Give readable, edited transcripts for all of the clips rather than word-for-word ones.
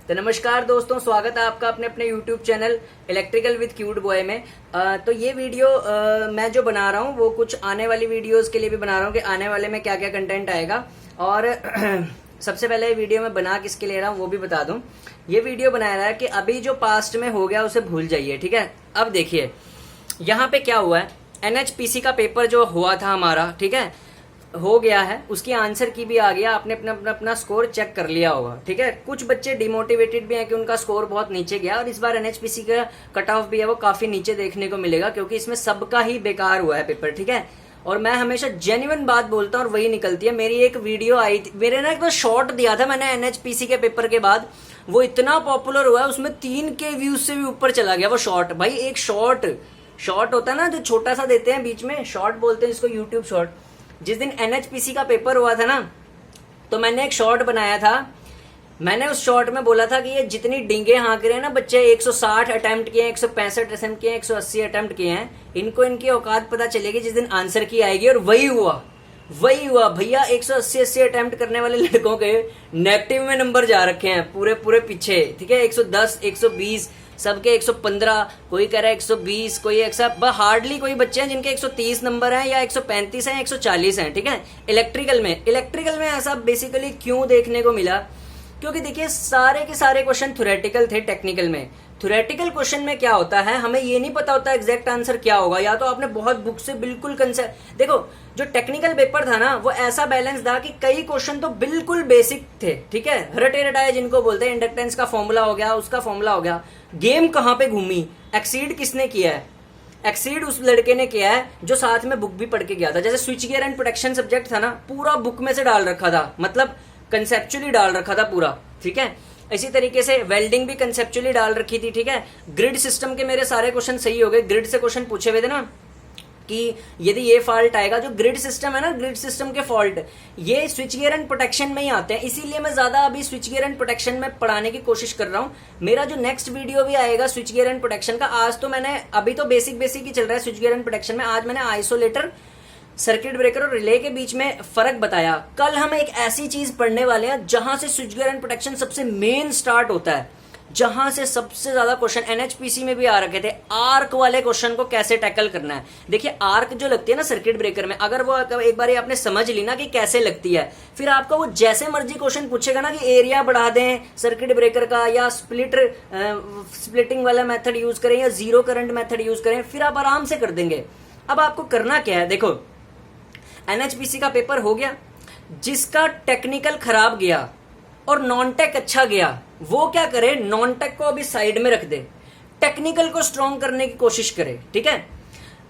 तो नमस्कार दोस्तों, स्वागत है आपका अपने अपने YouTube channel electrical with cute boy में। तो ये वीडियो मैं जो बना रहा हूँ वो कुछ आने वाली वीडियोस के लिए भी बना रहा हूँ कि आने वाले में क्या क्या कंटेंट आएगा। और सबसे पहले ये वीडियो मैं बना किसके ले रहा हूँ वो भी बता दूं। ये वीडियो बनाया रहा है कि अभी जो पास्ट में हो गया उसे भूल जाइए, ठीक है। अब देखिए यहाँ पे क्या हुआ है, NHPC का पेपर जो हुआ था हमारा, ठीक है, हो गया है, उसकी आंसर की भी आ गया, आपने अपना स्कोर चेक कर लिया होगा, ठीक है। कुछ बच्चे डिमोटिवेटेड भी हैं कि उनका स्कोर बहुत नीचे गया, और इस बार NHPC का कट ऑफ भी है वो काफी नीचे देखने को मिलेगा, क्योंकि इसमें सबका ही बेकार हुआ है पेपर, ठीक है। और मैं हमेशा जेन्युइन बात बोलता हूँ और वही निकलती है। मेरी एक वीडियो आई थी, मेरे ना एक बार शॉर्ट दिया था मैंने NHPC के पेपर के बाद, वो इतना पॉपुलर हुआ है, उसमें 3K व्यूज से भी ऊपर चला गया वो शॉर्ट। भाई एक शॉर्ट होता है ना जो छोटा सा देते हैं बीच में, शॉर्ट बोलते हैं जिसको, यूट्यूब शॉर्ट। जिस दिन NHPC का पेपर हुआ था ना, तो मैंने एक शॉर्ट बनाया था। मैंने उस शॉर्ट में बोला था कि ये जितनी डिंगे हाँक रहे हैं ना बच्चे, 160 अटेम्प्ट किए हैं, 165 अटेम्प्ट किए हैं, 180 अटेम्प्ट किए हैं, इनको इनकी औकात पता चलेगी जिस दिन आंसर की आएगी। और वही हुआ भैया। 180 अटेम्प्ट करने वाले लड़कों के नेगेटिव में नंबर जा रखे हैं पूरे पीछे, ठीक है। 110, 120, सबके 115, कोई कह रहा है 120, कोई हार्डली कोई बच्चे हैं जिनके 130 नंबर हैं, या 135 हैं, 140 हैं, ठीक है। इलेक्ट्रिकल में ऐसा बेसिकली क्यों देखने को मिला, क्योंकि देखिए सारे के सारे क्वेश्चन थ्योरेटिकल थे। थ्योरेटिकल क्वेश्चन में क्या होता है, हमें ये नहीं पता होता एग्जैक्ट आंसर क्या होगा, या तो आपने बहुत बुक से बिल्कुल कंसेप्ट देखो। जो टेक्निकल पेपर था ना वो ऐसा बैलेंस था कि कई क्वेश्चन तो बिल्कुल बेसिक थे, ठीक है, रटाए जिनको बोलते हैं, इंडक्टेंस का फॉर्मूला हो गया, उसका फॉर्मूला हो गया, गेम कहाँ पे घूमी, एक्सीड किसने किया है, एक्सीड उस लड़के ने किया है जो साथ में बुक भी पढ़ के गया था। जैसे switch gear and protection subject था ना, पूरा बुक में से डाल रखा था, मतलब कंसेप्चुअली डाल रखा था पूरा, ठीक है। इसी तरीके से वेल्डिंग भी कंसेप्चुअली डाल रखी थी, ठीक है। ग्रिड सिस्टम के मेरे सारे क्वेश्चन सही हो गए। ग्रिड से क्वेश्चन पूछे हुए थे ना कि यदि ये फॉल्ट आएगा, जो ग्रिड सिस्टम है ना, ग्रिड सिस्टम के फॉल्ट ये स्विच गियर एंड प्रोटेक्शन में ही आते हैं, इसीलिए मैं ज्यादा अभी स्विच गियर एंड प्रोटेक्शन में पढ़ाने की कोशिश कर रहा हूं। मेरा जो नेक्स्ट वीडियो भी आएगा स्विच गियर एंड प्रोटेक्शन का, आज तो मैंने अभी तो बेसिक ही चल रहा है स्विच गियर एंड प्रोटेक्शन में, आज मैंने आइसोलेटर, सर्किट ब्रेकर और रिले के बीच में फर्क बताया। कल हम एक ऐसी चीज पढ़ने वाले हैं जहां से स्विच गियर एंड प्रोटेक्शन सबसे मेन स्टार्ट होता है, जहां से सबसे ज्यादा क्वेश्चन NHPC में भी आ रखे थे। आर्क वाले क्वेश्चन को कैसे टैकल करना है। देखिए आर्क जो लगती है ना सर्किट ब्रेकर में, अगर वो एक बार आपने समझ ली ना कि कैसे लगती है, फिर आपका वो जैसे मर्जी क्वेश्चन पूछेगा ना कि एरिया बढ़ा दें सर्किट ब्रेकर का, या स्प्लिटिंग वाला मेथड यूज करें, या जीरो करंट मेथड यूज करें, फिर आप आराम से कर देंगे। अब आपको करना क्या है, देखो NHPC का पेपर हो गया, जिसका टेक्निकल खराब गया और नॉन टेक अच्छा गया, वो क्या करे, नॉन टेक को अभी साइड में रख दे, टेक्निकल को स्ट्रॉन्ग करने की कोशिश करे, ठीक है।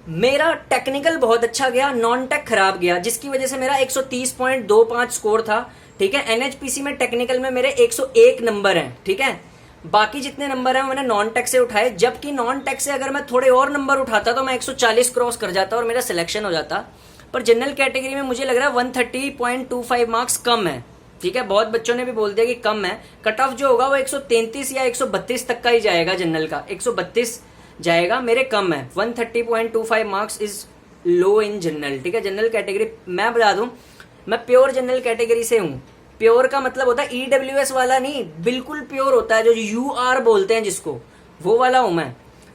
मेरा टेक्निकल बहुत अच्छा गया, नॉन टेक खराब गया, जिसकी वजह से मेरा 130.25 स्कोर था, ठीक है। NHPC में टेक्निकल में मेरे 101 नंबर हैं, ठीक है। बाकी जितने नंबर हैं मैंने नॉन टेक से उठाए, जबकि नॉन टेक से अगर मैं थोड़े और नंबर उठाता तो मैं 140 क्रॉस कर जाता और मेरा सिलेक्शन हो जाता। पर जनरल कैटेगरी में मुझे लग रहा है 130.25 मार्क्स कम है, ठीक है। बहुत बच्चों ने भी बोल दिया कि कम है। कट ऑफ जो होगा वो 133 या 132 तक का ही जाएगा, जनरल का 132 जाएगा, मेरे कम है। 130.25 marks is low in general, ठीक है। जनरल कैटेगरी मैं बता दूं, मैं प्योर जनरल कैटेगरी से हूं। प्योर का मतलब होता है EWS वाला नहीं, बिल्कुल प्योर होता है, जो UR बोलते हैं जिसको, वो वाला हूं मैं।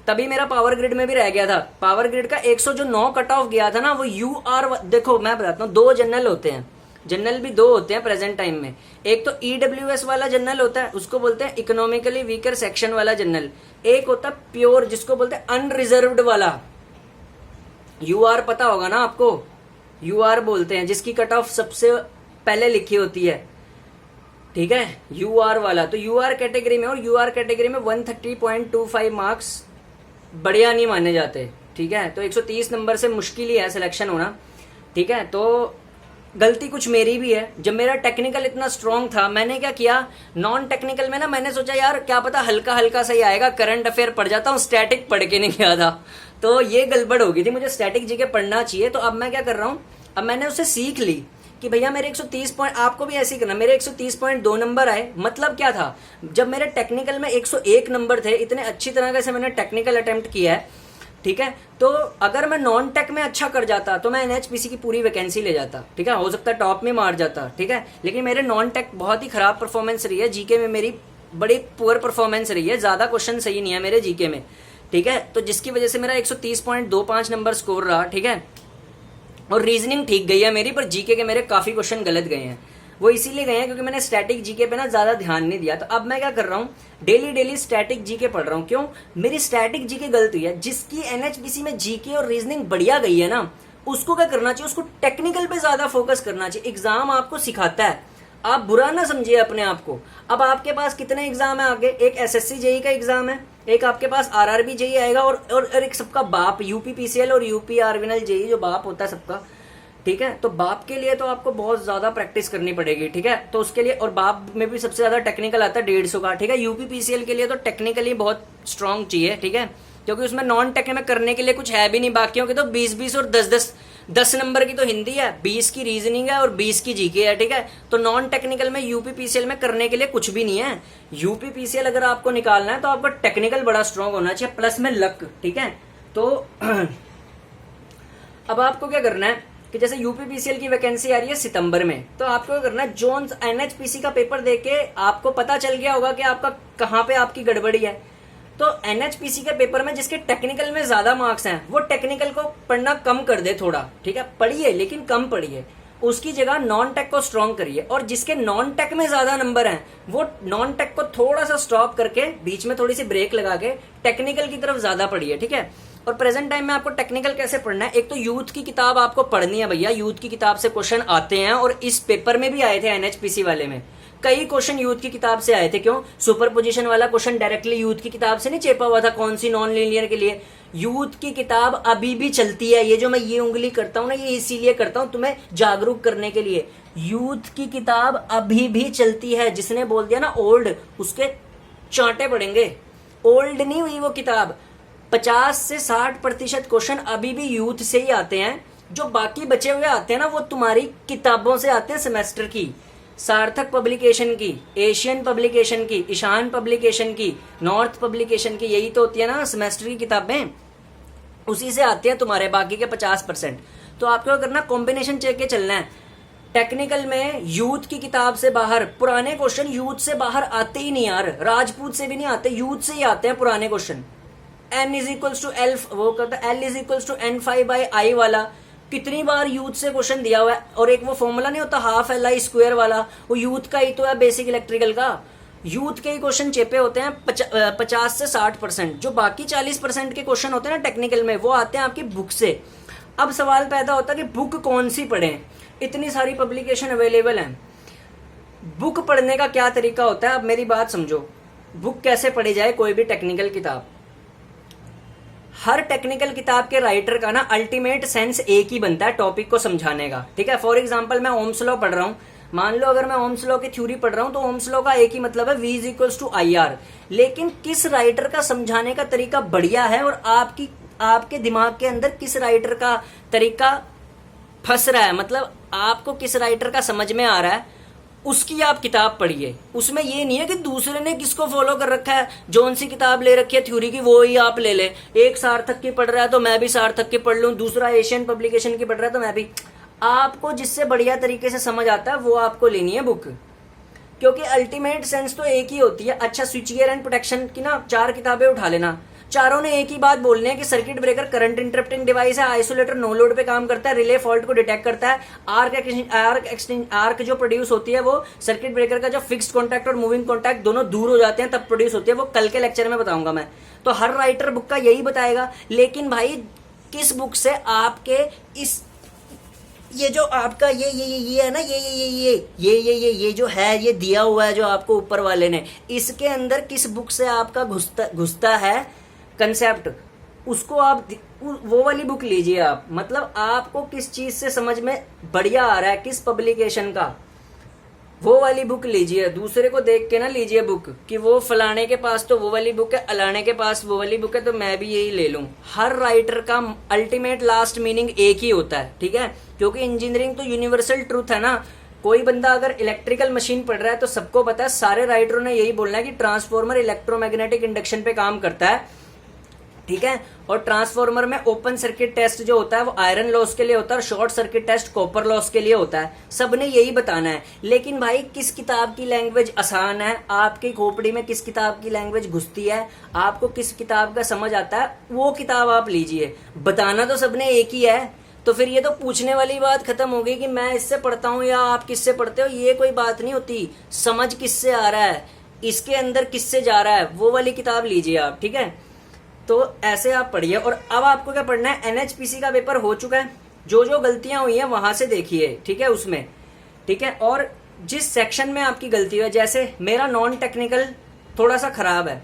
तभी मेरा पावर ग्रिड में भी रह गया था। पावर ग्रिड का 109 कट ऑफ गया था ना, वो UR, देखो मैं बताता हूँ, 2 जनरल होते हैं, जनरल भी 2 होते हैं प्रेजेंट टाइम में। एक तो EWS वाला जनरल होता है, उसको बोलते हैं इकोनॉमिकली वीकर सेक्शन वाला जनरल। एक होता है प्योर, जिसको बोलते हैं अनरिजर्व्ड वाला। UR पता होगा ना आपको, UR बोलते हैं, जिसकी कट ऑफ सबसे पहले लिखी होती है, ठीक है, UR वाला। तो UR कैटेगरी में, और UR कैटेगरी में 130.25 मार्क्स बढ़िया नहीं माने जाते, ठीक है। तो 130 नंबर से मुश्किल ही है सिलेक्शन होना, ठीक है। तो गलती कुछ मेरी भी है। जब मेरा टेक्निकल इतना स्ट्रांग था, मैंने क्या किया, नॉन टेक्निकल में ना मैंने सोचा यार क्या पता हल्का सही आएगा, करंट अफेयर पढ़ जाता हूँ, स्टैटिक पढ़ के नहीं गया था, तो ये गड़बड़ हो गई थी। मुझे स्टैटिक जीके पढ़ना चाहिए। तो अब मैं क्या कर रहा हूँ, अब मैंने उससे सीख ली कि भैया मेरे 130 पॉइंट, आपको भी ऐसे ही करना। मेरे 130.2 नंबर आए, मतलब क्या था, जब मेरे टेक्निकल में 101 नंबर थे, इतने अच्छी तरह से मैंने टेक्निकल अटेम्प्ट किया है, ठीक है। तो अगर मैं नॉन टेक में अच्छा कर जाता तो मैं NHPC की पूरी वैकेंसी ले जाता, ठीक है, हो सकता है टॉप में मार जाता, ठीक है। लेकिन मेरे नॉन टेक बहुत ही खराब परफॉर्मेंस रही है, जीके में मेरी बड़ी पुअर परफॉर्मेंस रही है, ज्यादा क्वेश्चन सही नहीं है मेरे जीके में, ठीक है। तो जिसकी वजह से मेरा 130.25 नंबर स्कोर रहा, ठीक है। और रीजनिंग ठीक गई है मेरी, पर जीके के मेरे काफी क्वेश्चन गलत गए हैं। वो इसीलिए गए हैं क्योंकि मैंने स्टैटिक जीके पे ना ज्यादा ध्यान नहीं दिया। तो अब मैं क्या कर रहा हूँ, डेली स्टैटिक जीके पढ़ रहा हूँ। क्यों? मेरी स्टैटिक जीके गलत हुई है। जिसकी एनएचपीसी में जीके और रीजनिंग बढ़िया गई है ना, उसको क्या करना चाहिए, उसको टेक्निकल पे ज्यादा फोकस करना चाहिए। एग्जाम आपको सिखाता है, आप बुरा ना समझिए अपने आप को। अब आपके पास कितने एग्जाम है आगे, एक एसएससी जेई का एग्जाम है, एक आपके पास आरआरबी जेई आएगा, और एक सबका बाप यूपी पीसीएल और यूपी आरविनल जेई, जो बाप होता है सबका, ठीक है। तो बाप के लिए तो आपको बहुत ज्यादा प्रैक्टिस करनी पड़ेगी, ठीक है। तो उसके लिए, और बाप में भी सबसे ज्यादा टेक्निकल आता है 150 का, ठीक है। यूपी पीसीएल के लिए तो टेक्निकली बहुत स्ट्रांग चाहिए, ठीक है, क्योंकि उसमें नॉन टेक में करने के लिए कुछ है भी नहीं। बाकियों के तो 20-20 और 10 नंबर की तो हिंदी है, 20 की रीजनिंग है और 20 की जीके है, ठीक है। तो नॉन टेक्निकल में यूपी पीसीएल में करने के लिए कुछ भी नहीं है। यूपी पीसीएल अगर आपको निकालना है तो आपका टेक्निकल बड़ा स्ट्रांग होना चाहिए, प्लस में लक, ठीक है। तो अब आपको क्या करना है कि जैसे यूपी पीसीएल की वैकेंसी आ रही है सितंबर में, तो आपको क्या करना है, जोन एनएचपीसी का पेपर देके आपको पता चल गया होगा कि आपका कहाँ पे आपकी गड़बड़ी है। तो एनएचपीसी के पेपर में जिसके टेक्निकल में ज्यादा मार्क्स हैं, वो टेक्निकल को पढ़ना कम कर दे थोड़ा, ठीक है। पढ़िए लेकिन कम पढ़िए, उसकी जगह नॉन टेक को स्ट्रॉन्ग करिए। और जिसके नॉन टेक में ज्यादा नंबर हैं, वो नॉन टेक को थोड़ा सा स्टॉप करके बीच में थोड़ी सी ब्रेक लगा के टेक्निकल की तरफ ज्यादा पढ़िए, ठीक है। और प्रेजेंट टाइम में आपको टेक्निकल कैसे पढ़ना है, एक तो यूथ की किताब आपको पढ़नी है भैया। यूथ की किताब से क्वेश्चन आते हैं, और इस पेपर में भी आए थे एनएचपीसी वाले में कई क्वेश्चन यूथ की किताब से आए थे। क्यों? सुपर पोजिशन वाला क्वेश्चन डायरेक्टली यूथ की किताब से नहीं चेपा हुआ था, कौन सी नॉन लीनियर के लिए। यूथ की किताब अभी भी चलती है। ये जो मैं ये उंगली करता हूं ना, ये इसीलिए करता हूं तुम्हें जागरूक करने के लिए। यूथ की किताब अभी भी चलती है। जिसने बोल दिया ना ओल्ड, उसके चांटे पड़ेंगे। ओल्ड नहीं हुई वो किताब। 50 से 60% क्वेश्चन अभी भी यूथ से ही आते हैं। जो बाकी बचे हुए आते हैं ना, वो तुम्हारी किताबों से आते हैं, सेमेस्टर की, सार्थक पब्लिकेशन की, एशियन पब्लिकेशन की, ईशान पब्लिकेशन की, नॉर्थ पब्लिकेशन की, यही तो होती है ना सेमेस्टर की किताबें, उसी से आती हैं तुम्हारे बाकी के 50%। तो आपको करना, कॉम्बिनेशन चेक के चलना है। टेक्निकल में यूथ की किताब से बाहर पुराने क्वेश्चन यूथ से बाहर आते ही नहीं यार, राजपूत से भी नहीं आते, यूथ से ही आते हैं पुराने question. n is equals to L, वो करता है l is equals to n5/i वाला, कितनी बार यूथ से क्वेश्चन दिया हुआ है। और एक वो फॉर्मूला नहीं होता हाफ LI स्क्वायर वाला, वो यूथ का ही तो है, बेसिक इलेक्ट्रिकल का। यूथ के ही क्वेश्चन चेपे होते हैं 50 से 60%। जो बाकी 40% के क्वेश्चन होते हैं ना टेक्निकल में, वो आते हैं आपकी बुक से। अब सवाल पैदा होता है कि बुक कौन सी पढ़ें, इतनी सारी पब्लिकेशन अवेलेबल है। बुक पढ़ने का क्या तरीका होता है, अब मेरी बात समझो। बुक कैसे पढ़ी जाए कोई भी टेक्निकल किताब, हर टेक्निकल किताब के राइटर का ना अल्टीमेट सेंस एक ही बनता है टॉपिक को समझाने का, ठीक है। फॉर एग्जांपल मैं ओम्स लॉ पढ़ रहा हूं, मान लो अगर मैं ओम्स लॉ की थ्योरी पढ़ रहा हूं, तो ओम्स लॉ का एक ही मतलब है, V is equals to IR। लेकिन किस राइटर का समझाने का तरीका बढ़िया है, और आपके दिमाग के अंदर किस राइटर का तरीका फंस रहा है, मतलब आपको किस राइटर का समझ में आ रहा है, उसकी आप किताब पढ़िए। उसमें ये नहीं है कि दूसरे ने किसको फॉलो कर रखा है, जोन सी किताब ले रखी है थ्योरी की, वो ही आप ले ले। एक सार्थक की पढ़ रहा है तो मैं भी सार्थक की पढ़ लूं, दूसरा एशियन पब्लिकेशन की पढ़ रहा है तो मैं भी। आपको जिससे बढ़िया तरीके से समझ आता है वो आपको लेनी है बुक, क्योंकि अल्टीमेट सेंस तो एक ही होती है। अच्छा, स्विचगियर एंड प्रोटेक्शन की ना 4 किताबें उठा लेना, चारों ने एक ही बात बोलनी है कि circuit breaker current interrupting device है, आइसोलेटर नो लोड पे काम करता है, रिले फॉल्ट को डिटेक्ट करता है, आर्क जो प्रोड्यूस होती है वो सर्किट ब्रेकर का जो फिक्स्ड कॉन्टैक्ट और मूविंग कॉन्टैक्ट दोनों दूर हो जाते हैं तब प्रोड्यूस होती है। वो कल के लेक्चर में बताऊंगा मैं। तो हर राइटर बुक का यही बताएगा। लेकिन भाई किस बुक से आपके इस ये जो आपका ये है ना, ये जो है, ये दिया हुआ है जो आपको ऊपर वाले ने, इसके अंदर किस बुक से आपका घुसता है कंसेप्ट, उसको आप वो वाली बुक लीजिए आप। मतलब आपको किस चीज से समझ में बढ़िया आ रहा है, किस पब्लिकेशन का, वो वाली बुक लीजिए। दूसरे को देख के ना लीजिए बुक कि वो फलाने के पास तो वो वाली बुक है, अलाने के पास वो वाली बुक है, तो मैं भी यही ले लूं। हर राइटर का अल्टीमेट लास्ट मीनिंग एक ही होता है, ठीक है, क्योंकि इंजीनियरिंग तो यूनिवर्सल ट्रूथ है ना। कोई बंदा अगर इलेक्ट्रिकल मशीन पढ़ रहा है तो सबको पता है, सारे राइटरों ने यही बोलना है कि ट्रांसफॉर्मर इलेक्ट्रोमैग्नेटिक इंडक्शन पे काम करता है। ठीक है। और ट्रांसफॉर्मर में ओपन सर्किट टेस्ट जो होता है वो आयरन लॉस के लिए होता है और short circuit test copper loss के लिए होता है। सबने यही बताना है। लेकिन भाई किस किताब की लैंग्वेज आसान है, आपकी खोपड़ी में किस किताब की लैंग्वेज घुसती है, आपको किस किताब का समझ आता है, वो किताब आप लीजिए। बताना तो सबने एक ही है। तो फिर ये तो पूछने वाली बात खत्म हो गई कि मैं इससे पढ़ता हूँ या आप किससे पढ़ते हो, ये कोई बात नहीं होती। समझ किससे आ रहा है, इसके अंदर किससे जा रहा है, वो वाली किताब लीजिए आप, ठीक है। तो ऐसे आप पढ़िए। और अब आपको क्या पढ़ना है, एनएचपीसी का पेपर हो चुका है, जो जो गलतियां हुई हैं वहां से देखिए, ठीक है, उसमें, ठीक है। और जिस सेक्शन में आपकी गलती है, जैसे मेरा नॉन टेक्निकल थोड़ा सा खराब है,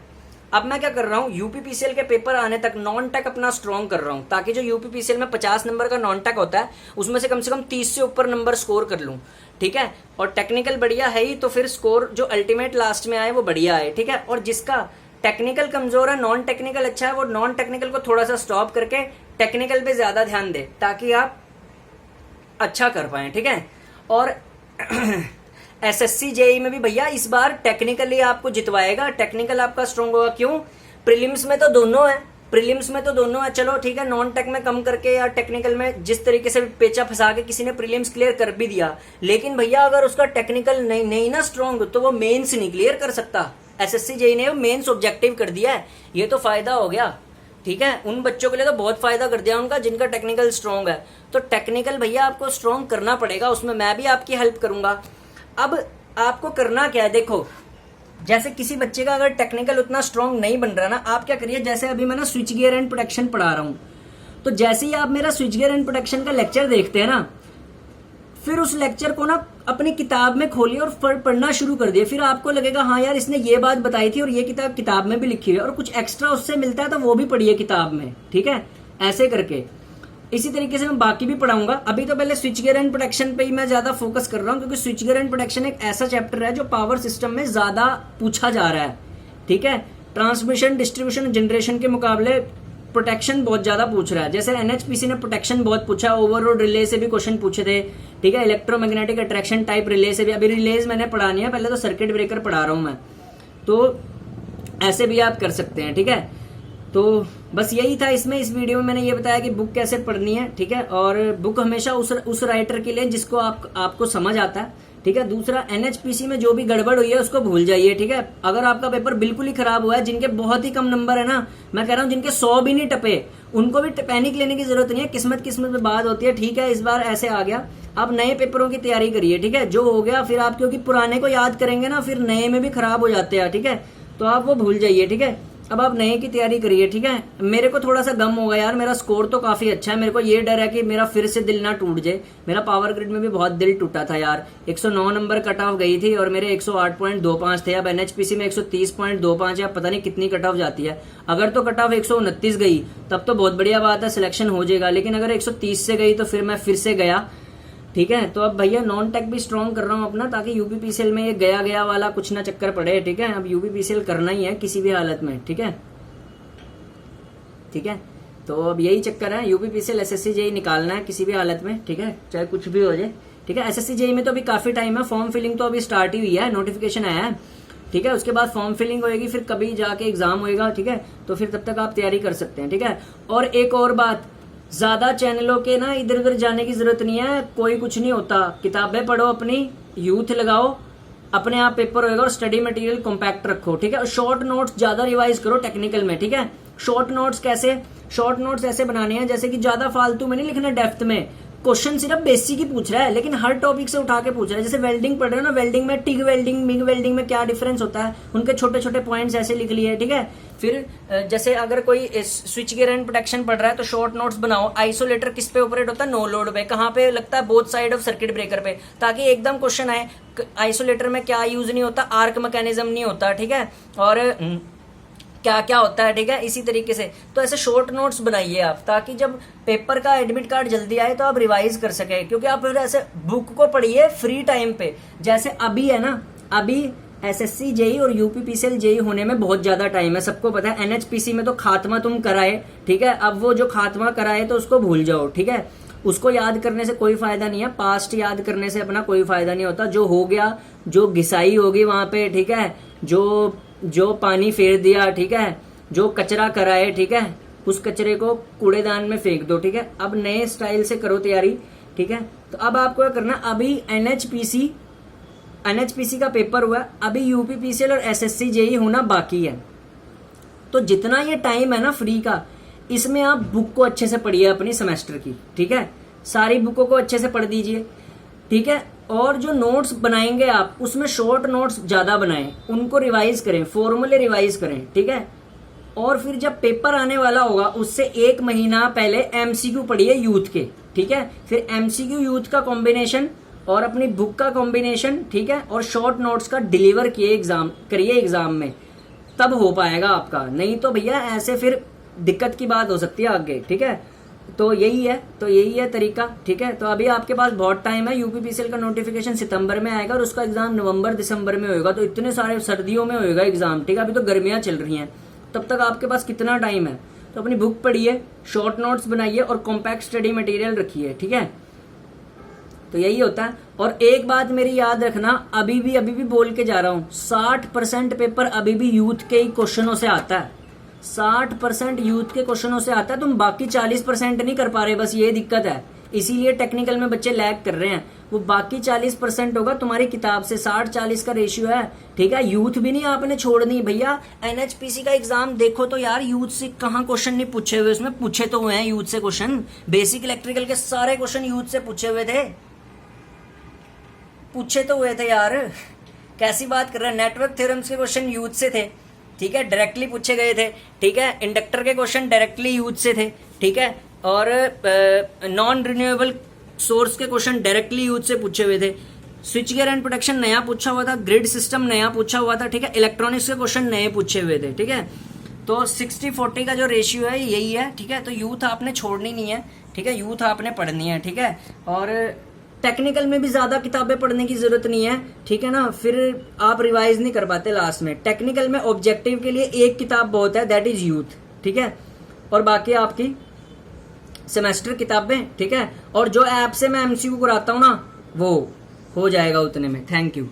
अब मैं क्या कर रहा हूँ, यूपीपीसीएल के पेपर आने तक नॉन टेक अपना स्ट्रॉन्ग कर रहा हूँ, ताकि जो यूपीपीसीएल में 50 नंबर का नॉन टेक होता है उसमें से कम 30 से ऊपर नंबर स्कोर कर लूँ, ठीक है। और टेक्निकल बढ़िया है ही, तो फिर स्कोर जो अल्टीमेट लास्ट में आए वो बढ़िया है, ठीक है। और जिसका टेक्निकल कमजोर है, नॉन टेक्निकल अच्छा है, वो नॉन टेक्निकल को थोड़ा सा स्टॉप करके टेक्निकल पे ज्यादा ध्यान दे, ताकि आप अच्छा कर पाए, ठीक है। और एसएससी जेई में भी भैया इस बार टेक्निकली आपको जितवाएगा, टेक्निकल आपका स्ट्रांग होगा। क्यों, प्रीलिम्स में तो दोनों है, प्रीलिम्स में तो दोनों है, चलो ठीक है, नॉन टेक में कम करके या टेक्निकल में जिस तरीके से पेचा फंसा के किसी ने प्रीलिम्स क्लियर कर भी दिया, लेकिन भैया अगर उसका टेक्निकल नहीं ना स्ट्रांग, तो वो मेंस नहीं क्लियर कर सकता। एसएससी जेई ने मेंस ऑब्जेक्टिव कर दिया है, ये तो फायदा हो गया, ठीक है। उन बच्चों के लिए तो बहुत फायदा कर दिया उनका, जिनका टेक्निकल स्ट्रांग है। तो टेक्निकल भैया आपको स्ट्रांग करना पड़ेगा, उसमें मैं भी आपकी हेल्प करूंगा। अब आपको करना क्या है, देखो, जैसे किसी बच्चे का अगर टेक्निकल उतना स्ट्रांग नहीं बन रहा ना, आप क्या करिए, जैसे अभी मैं ना स्विच गियर एंड प्रोटेक्शन पढ़ा रहा हूं, तो जैसे ही आप मेरा स्विच गियर एंड प्रोटेक्शन का लेक्चर देखते हैं ना, फिर उस लेक्चर को ना अपनी किताब में खोलिए और पढ़ना शुरू कर दिए। फिर आपको लगेगा हाँ यार इसने ये बात बताई थी और ये किताब में भी लिखी हुई है, और कुछ एक्स्ट्रा उससे मिलता है तो वो भी पढ़िए किताब में, ठीक है, ऐसे करके। इसी तरीके से मैं बाकी भी पढ़ाऊंगा। अभी तो पहले स्विच गियर एंड प्रोटेक्शन पे ही मैं ज्यादा फोकस कर रहा हूँ, क्योंकि स्विच गियर एंड प्रोटेक्शन एक ऐसा चैप्टर है जो पावर सिस्टम में ज्यादा पूछा जा रहा है, ठीक है। ट्रांसमिशन, डिस्ट्रीब्यूशन, जनरेशन के मुकाबले प्रोटेक्शन बहुत ज्यादा पूछ रहा है। जैसे एनएचपीसी ने प्रोटेक्शन बहुत पूछा, ओवरलोड रिले से भी क्वेश्चन पूछे थे, ठीक है, इलेक्ट्रोमैग्नेटिक अट्रैक्शन टाइप रिले से भी। अभी रिलेज मैंने पढ़ानी है, पहले तो सर्किट ब्रेकर पढ़ा रहा हूं मैं, तो ऐसे भी आप कर सकते हैं, ठीक है। तो बस यही था इसमें, इस वीडियो में मैंने ये बताया कि बुक कैसे पढ़नी है, ठीक है। और बुक हमेशा उस राइटर के लिए जिसको आपको समझ आता है, ठीक है। दूसरा, एनएचपीसी में जो भी गड़बड़ हुई है उसको भूल जाइए, ठीक है। अगर आपका पेपर बिल्कुल ही खराब हुआ है, जिनके बहुत ही कम नंबर है ना, मैं कह रहा हूँ जिनके 100 भी नहीं टपे, उनको भी पैनिक लेने की जरूरत नहीं है। किस्मत में बात होती है, ठीक है, इस बार ऐसे आ गया, आप नए पेपरों की तैयारी करिए, ठीक है। जो हो गया फिर आप, क्योंकि पुराने को याद करेंगे ना, फिर नए में भी खराब हो जाते हैं, ठीक है, तो आप वो भूल जाइए, ठीक है। अब आप नए की तैयारी करिए, ठीक है। मेरे को थोड़ा सा गम होगा यार, मेरा स्कोर तो काफी अच्छा है, मेरे को ये डर है कि मेरा फिर से दिल ना टूट जाए। मेरा पावर ग्रिड में भी बहुत दिल टूटा था यार, 109 नंबर कट ऑफ गई थी और मेरे 108.25 थे। अब एनएचपीसी में 130.25 या पता नहीं कितनी कट ऑफ जाती है। अगर तो कट ऑफ 129 गई तब तो बहुत बढ़िया बात है, सिलेक्शन हो जाएगा। लेकिन अगर 130 से गई तो फिर मैं फिर से गया, ठीक है। तो अब भैया नॉन टेक भी स्ट्रॉन्ग कर रहा हूँ अपना, ताकि यूपीपीसीएल में ये गया वाला कुछ ना चक्कर पड़े, ठीक है। अब यूपीपीसीएल करना ही है किसी भी हालत में, ठीक है, ठीक है। तो अब यही चक्कर है, यूपीपीसीएल एसएससी जेई निकालना है किसी भी हालत में, ठीक है, चाहे कुछ भी हो जाए, ठीक है। एसएससी जेई में तो अभी काफी टाइम है, फॉर्म फिलिंग तो अभी स्टार्ट ही हुई है, नोटिफिकेशन आया है, ठीक है। उसके बाद फॉर्म फिलिंग होएगी, फिर कभी जाके एग्जाम होएगा, ठीक है। तो फिर तब तक आप तैयारी कर सकते हैं, ठीक है। और एक और बात, ज्यादा चैनलों के ना इधर उधर जाने की जरूरत नहीं है, कोई कुछ नहीं होता। किताबें पढ़ो अपनी, यूथ लगाओ, अपने आप पेपर होएगा, और स्टडी मटेरियल कॉम्पैक्ट रखो, ठीक है। और शॉर्ट नोट्स ज्यादा रिवाइज करो टेक्निकल में, ठीक है। शॉर्ट नोट्स कैसे, शॉर्ट नोट्स ऐसे बनाने हैं जैसे कि ज्यादा फालतू में नहीं लिखना, डेप्थ में। क्वेश्चन सिर्फ बेसिक ही पूछ रहा है, लेकिन हर टॉपिक से उठा के पूछ रहा है। जैसे वेल्डिंग पढ़ रहे हो ना, वेल्डिंग में टिग वेल्डिंग, मिग वेल्डिंग में क्या डिफरेंस होता है, उनके छोटे छोटे पॉइंट्स ऐसे लिख लिए, ठीक है। फिर जैसे अगर कोई स्विच गियर एंड प्रोटेक्शन पढ़ रहा है तो शॉर्ट नोट्स बनाओ। आइसोलेटर किस पे ऑपरेट होता है, नो लोड पे, कहाँ पे लगता है, both side of circuit breaker पे, ताकि एकदम क्वेश्चन आए आइसोलेटर में क्या यूज नहीं होता, आर्क मैकेनिज्म नहीं होता, ठीक है, और क्या क्या होता है, ठीक है। इसी तरीके से तो ऐसे शॉर्ट नोट्स बनाइए आप, ताकि जब पेपर का एडमिट कार्ड जल्दी आए तो आप रिवाइज कर सके। क्योंकि आप फिर ऐसे बुक को पढ़िए फ्री टाइम पे, जैसे अभी है ना, अभी एसएससी जेई और यूपीपीसीएल जेई होने में बहुत ज्यादा टाइम है, सबको पता है। एनएचपीसी में तो खात्मा तुम कराए, ठीक है, अब वो जो खात्मा कराए तो उसको भूल जाओ, ठीक है। उसको याद करने से कोई फायदा नहीं है, पास्ट याद करने से अपना कोई फायदा नहीं होता। जो हो गया, जो घिसाई होगी वहां पे, ठीक है, जो पानी फेर दिया, ठीक है, जो कचरा कराए, ठीक है, उस कचरे को कूड़ेदान में फेंक दो, ठीक है। अब नए स्टाइल से करो तैयारी, ठीक है। तो अब आपको क्या करना, अभी एनएचपीसी का पेपर हुआ, अभी यूपीपीसीएल और एसएससी जेई होना बाकी है। तो जितना ये टाइम है ना फ्री का, इसमें आप बुक को अच्छे से पढ़िए अपनी सेमेस्टर की, ठीक है। सारी बुकों को अच्छे से पढ़ दीजिए, ठीक है। और जो नोट्स बनाएंगे आप, उसमें शॉर्ट नोट्स ज्यादा बनाएं, उनको रिवाइज करें, फॉर्मूले रिवाइज करें, ठीक है। और फिर जब पेपर आने वाला होगा उससे 1 महीना पहले एमसीक्यू पढ़िए यूथ के, ठीक है। फिर एमसीक्यू यूथ का कॉम्बिनेशन और अपनी बुक का कॉम्बिनेशन, ठीक है, और शॉर्ट नोट्स का डिलीवर करिए एग्जाम में, तब हो पाएगा आपका। नहीं तो भैया ऐसे फिर दिक्कत की बात हो सकती है आगे, ठीक है। तो यही है तरीका, ठीक है। तो अभी आपके पास बहुत टाइम है, यूपीपीसीएल का नोटिफिकेशन सितंबर में आएगा और उसका एग्जाम नवंबर दिसंबर में होगा। तो इतने सारे सर्दियों में होगा एग्जाम, ठीक है। अभी तो गर्मियां चल रही हैं, तब तक आपके पास कितना टाइम है। तो अपनी बुक पढ़िए, शॉर्ट नोट्स बनाइए और कॉम्पैक्ट स्टडी मटेरियल रखिए, ठीक है। तो यही होता है। और एक बात मेरी याद रखना, अभी भी बोल के जा रहा हूं, 60% पेपर अभी भी यूथ के ही क्वेश्चनों से आता है। 60% यूथ के क्वेश्चनों से आता है, तुम बाकी 40% नहीं कर पा रहे, बस ये दिक्कत है। इसीलिए टेक्निकल में बच्चे लैग कर रहे हैं। वो बाकी 40% होगा तुम्हारी किताब से, 60-40 का रेशियो है, ठीक है। यूथ भी नहीं आपने छोड़नी भैया। एनएचपीसी का एग्जाम देखो तो यार, यूथ से कहाँ क्वेश्चन नहीं पूछे हुए, उसमें पूछे तो हुए हैं यूथ से क्वेश्चन। बेसिक इलेक्ट्रिकल के सारे क्वेश्चन यूथ से पूछे हुए थे, यार। कैसी बात कर रहे हैं। नेटवर्क थ्योरम्स के क्वेश्चन यूथ से थे, ठीक है, डायरेक्टली पूछे गए थे, ठीक है। इंडक्टर के क्वेश्चन डायरेक्टली यूथ से थे, ठीक है। और नॉन रिन्यूएबल सोर्स के क्वेश्चन डायरेक्टली यूथ से पूछे हुए थे। स्विच गियर एंड प्रोटेक्शन नया पूछा हुआ था, ग्रिड सिस्टम नया पूछा हुआ था, ठीक है। इलेक्ट्रॉनिक्स के क्वेश्चन नए पूछे हुए थे, ठीक है। तो 60-40 का जो रेशियो है यही है, ठीक है। तो यूथ आपने छोड़नी नहीं है, ठीक है। यूथ आपने पढ़नी है, ठीक है। और टेक्निकल में भी ज्यादा किताबें पढ़ने की जरूरत नहीं है, ठीक है ना। फिर आप रिवाइज नहीं कर पाते लास्ट में। टेक्निकल में ऑब्जेक्टिव के लिए एक किताब बहुत है, दैट इज यूथ, ठीक है। और बाकी आपकी सेमेस्टर किताबें, ठीक है। और जो ऐप से मैं एमसीक्यू कराता हूँ ना, वो हो जाएगा उतने में। Thank you.